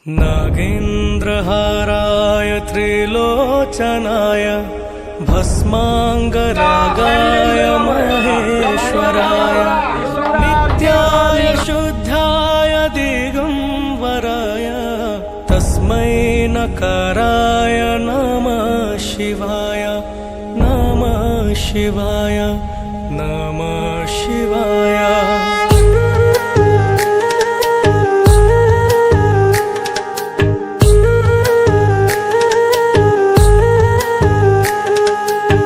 नागेन्द्रहाराय त्रिलोचनाय भस्मांगरागाय महेश्वराय नित्याय शुद्धाय दिगंबराय तस्मै नकाराय नमः शिवाय नमः शिवाय नमः शिवाय।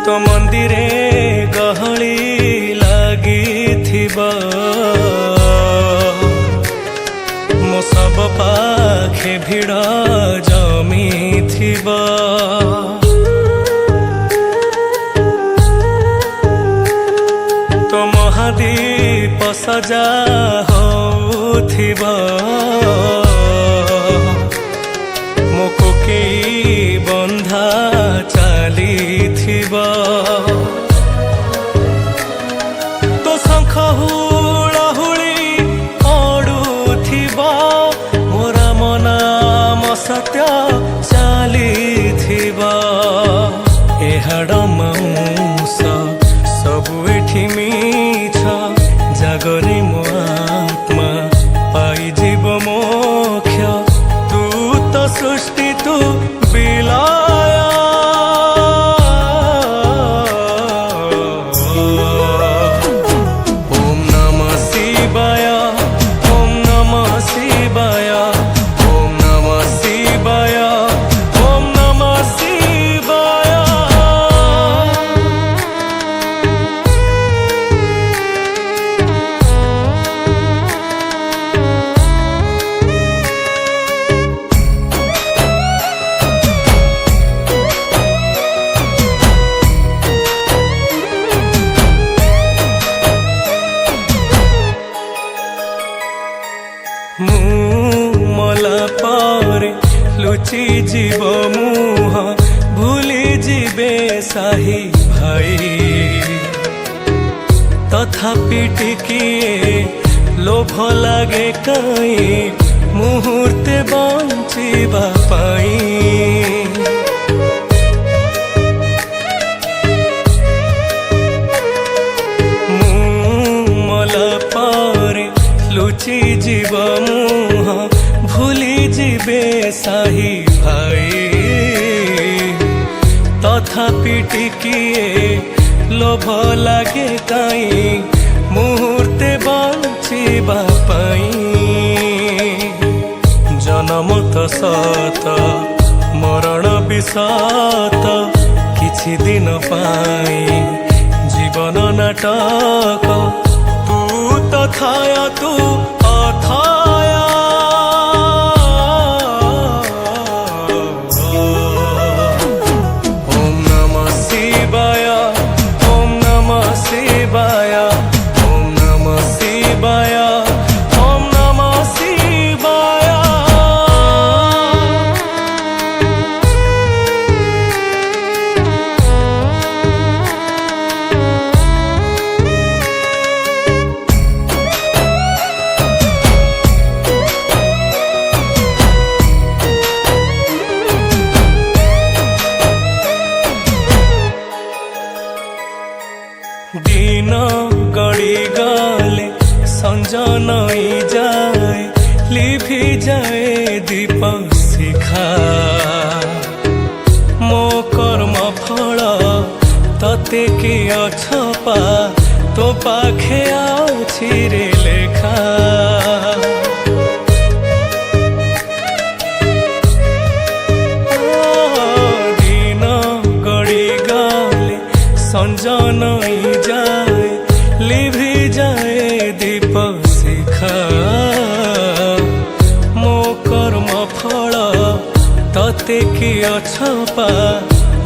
तो मंदिरे गहली लगी मो सब पाखे भिड़ जमी तो महादीप सजा होथिबा मो कोकेई बंधा चाली तो शंख हुलाहुली पड़ुथिबा मोरा मनाम सत्य चाली एहाड़ मांस सबु एठी मीछ जागरे मो आत्मा पाई जीव मोक्ष तू तो सृष्टि तू बिलाया मला पारे लुचि जीव मुह भूली जीवे साही भाई तथापि टिकिए लोभ लागे कई मुहूर्ते बंचिबा पाई मला पारे लुचि जीव मुह भूली जीवे साही भाई तथापि टिकिए लोभ लागे कई मुहूर्ते बंचिबा पाई जन्म तो सत मरण विसत किछि दिन पाई जीवन नाटक तू तथाया तू अथाया ओम नमः शिवाय ओम नमः शिवाय ओम नमः शिवाय ओम नमः शिवाय। दिन गड़ी गले संजनई जाए लिभि जाए दीप शिखा मो कर्म फल तते कि अछपा तो पाखे आछि रे लेखा दिन गड़ी गले संजनई जाए लिभि जाए दीप शिखा मो कर्म फल तते कि अछपा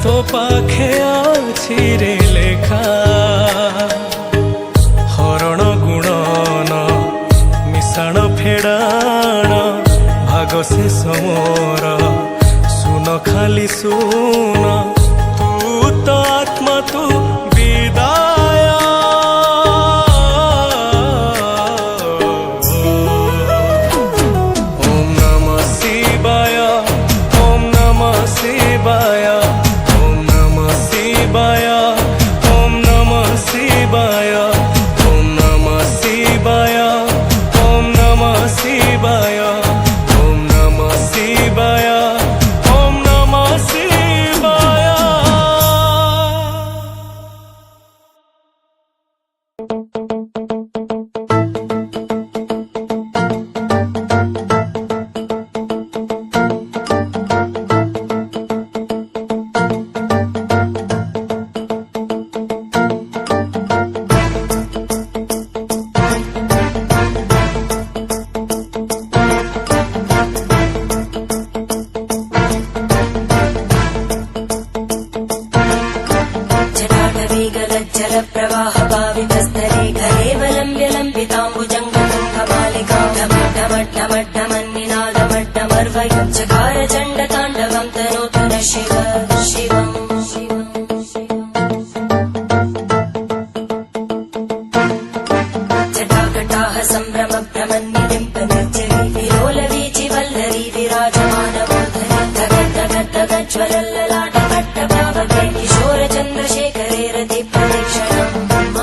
तो पाखे आछि रे लेखा हरण गुणन मिशाण फेडाण भाग शेष मोर सुन खाली सुन तू तो आत्मा तू विदाय ओम नमः शिवाय। स्वयं चकार चण्डताण्डवं तनोतु न शिव शिवम् जटाकटाः सम्भ्रम भ्रमन्निलिम्पनिर्जरी विलोलवीचि वल्लरी विराजमानमूर्धनि धगद्धगद्धगज्ज्वलल्ललाटपट्टभावके किशोरचन्द्रशेखरे रतिप्रदक्षिणम् मम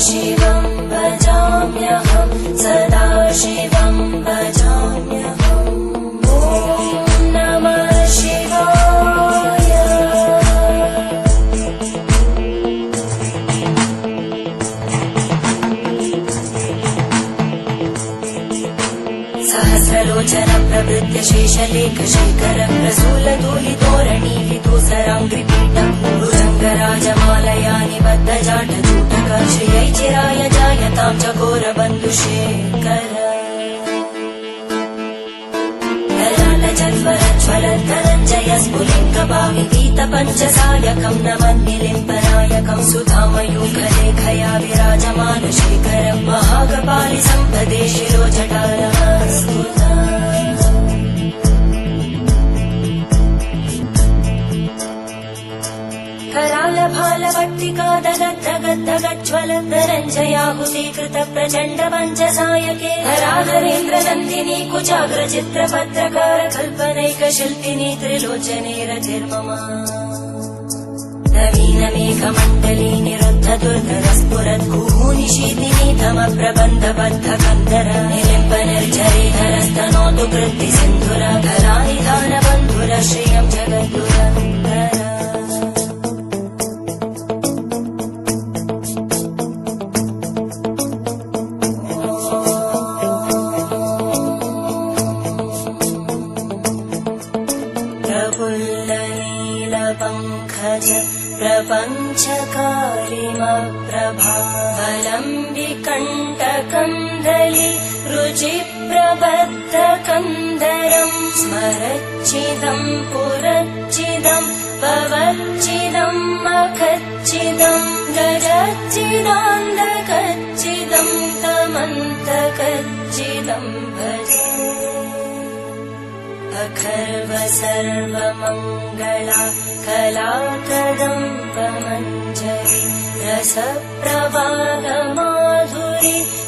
शिवं भजाम्यहं सदा शिवं भजाम्यहम् ॐ नमः शिवाय सहस्रलोचन प्रवृत्य शेषलेख शेखर प्रसूलधूलितोरणि विदूसराङ्घ्रिपीठं भुजङ्गराजमालया निबद्धजाटजूटक श्रियै चिराय जायतां चकोरबन्धुशेखर ललाटज्वलज्वलद्धनञ्जय स्फुलिङ्गभाविगीतपञ्चसायकं नमन्निलिम्पनायकं सुधामयूखलेखया विराजमानशेखरं महाकपालि सम्पदे शिरोजटारस्तुता करालभालवट्टिका दगद्धगद्धगज्ज्वलद्धनञ्जयाहुतीकृत प्रचण्ड पञ्चसायके हराधरेन्द्रनन्दिनी कुचाग्रचित्रपत्रकार कल्पनैकशिल्पिनी त्रिलोचने रतिर्मम नवीनमेघमण्डली निरुद्ध दुर्धरस्फुरद्गुहूनिशीतिनी तमप्रबन्धबद्धकन्धर निलिम्पनिर्झरीधरस्तनोतु कृत्तिसिन्धुर धरानिधानबन्धुर श्रियं जगद्दुरन्धर प्रपञ्चकारिमप्रभावलम्बिकण्टकन्धलि रुचिप्रबद्धकन्धरम् स्मरच्चिदम् पुरच्चिदम् पवच्चिदम् मखच्चिदम् गजच्चिदान्धकच्चिदम् तमन्तकच्चिदम् भजे अखर्व सर्वमङ्गला कलाकदम्बमञ्जरी रसप्रवाहमाधुरी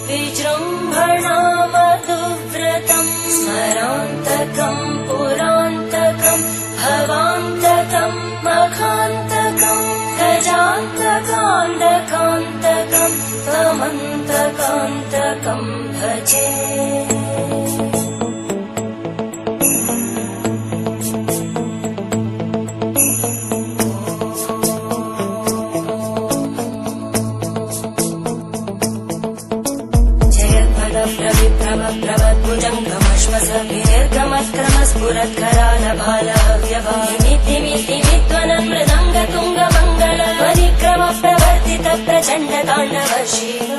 विजृम्भणा मधुव्रतम् स्मरान्तकम् पुरान्तकम् भवान्तकम् मखान्तकम् गजान्तकान्तकान्तकम् त्वमन्तकान्तकम् भजे स्फुरत्करालभालव्यभामिमित्तिमित्तिमित्त्वनमृदङ्गतुङ्गमङ्गल परिक्रम प्रवर्तित प्रचण्डताण्डव शिव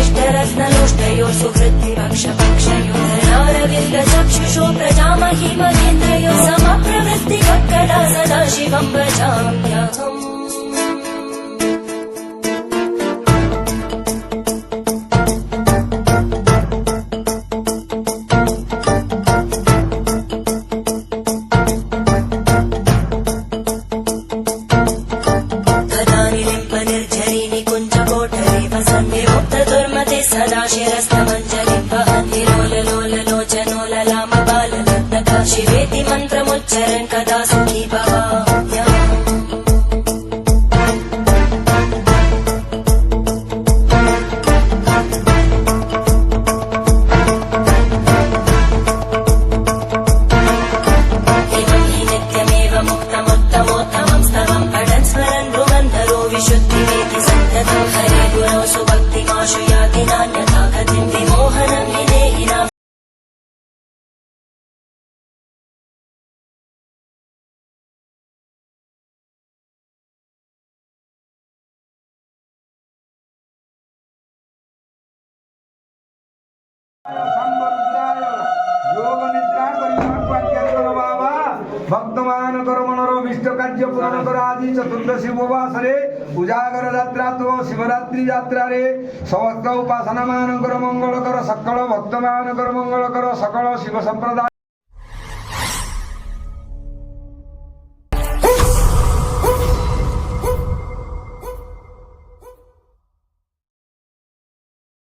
त्रिशक्तिचक्रकल्पयोर्भुजङ्गमौक्तिकस्रजोगरिष्ठरत्नलोष्टयोः सुहृद्विपक्षपक्षयोः धरणारविन्दचक्षुषो प्रजामहिमगेन्द्रयोः समप्रवृत्तिकक्कदा सदा शिवं भजाम्यहम् যোগ নিদ্রা করিবাক আজ্ঞা কর বাবা ভক্তমানଙ୍କର ମନର ବିଷ୍ଟ କାର୍ଯ୍ୟ ପୂରଣ କର ଆଜି ଚତୁର୍ଦ୍ଦଶୀ ଉପବାସରେ ଉଜାଗର ଯାତ୍ରା ତ ଶିବରାତ୍ରି ଯାତ୍ରାରେ ସମସ୍ତ ଉପାସନା ମାନଙ୍କର ମଙ୍ଗଳ କର ସକଳ ଭକ୍ତ ମାନଙ୍କର ମଙ୍ଗଳ କର ସକଳ ଶିବ ସମ୍ପ୍ରଦାୟ